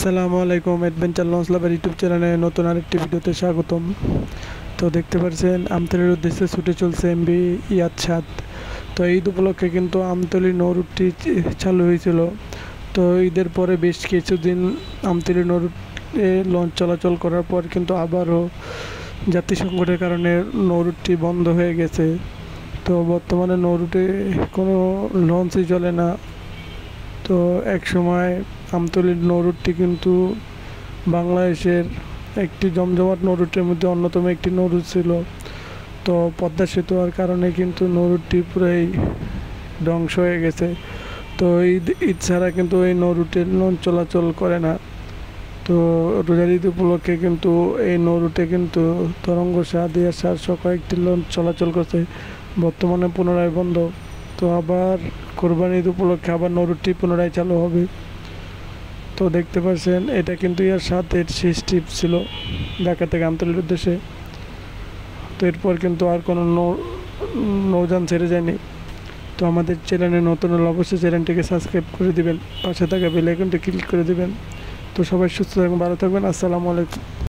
আসসালামু আলাইকুম, adventure launch লাভার YouTube চ্যানেলে নতুন আরেকটি ভিডিওতে স্বাগতম। তো দেখতে পাচ্ছেন আমতলীর উদ্দেশ্যে ছুটে চলছে এমভি ইয়াদ 7। তো ঈদ উপলক্ষে কিন্তু আমতলী নৌরুটটি চালু হয়েছিল। তো ঈদের পরে বেশ কিছুদিন আমতলী নৌরুটে লঞ্চ চলাচল করার পর কিন্তু আবারও যাত্রী সংকটের কারণে নৌরুটটি বন্ধ হয়ে গেছে। তো বর্তমানে নৌরুটে কোনো লঞ্চই চলে না। তো এক সময় আমতলীর নৌরুটটি কিন্তু বাংলাদেশের একটি জমজমাট নৌরুটের মধ্যে অন্যতম একটি নৌরুট ছিল। তো পদ্মা সেতু হওয়ার কারণে কিন্তু নৌরুটটি পুরাই ধ্বংস হয়ে গেছে। তো ঈদ ছাড়া কিন্তু এই নৌরুটের লঞ্চ চলাচল করে না। তো রোজার ঈদ উপলক্ষে কিন্তু এই নৌরুটে কিন্তু তরঙ্গ শাহ, দিয়া শাহ সহ কয়েকটি লঞ্চ চলাচল করছে, বর্তমানে পুনরায় বন্ধ। তো আবার কোরবানি ঈদ উপলক্ষে আবার নৌরুটটি পুনরায় চালু হবে। তো দেখতে পাচ্ছেন এটা কিন্তু ইয়ার 7-এর শেষ ট্রিপ ছিল ঢাকা থেকে আমতলীর উদ্দেশ্যে। তো এরপর কিন্তু আর কোনো নৌযান ছেড়ে যায়নি। তো আমাদের চ্যানেলে নতুন হলে অবশ্যই চ্যানেলটিকে সাবস্ক্রাইব করে দিবেন, পাশে থাকা বেল আইকনটি ক্লিক করে দিবেন। তো সবাই সুস্থ থাকবেন, ভালো থাকবেন। আসসালামু আলাইকুম।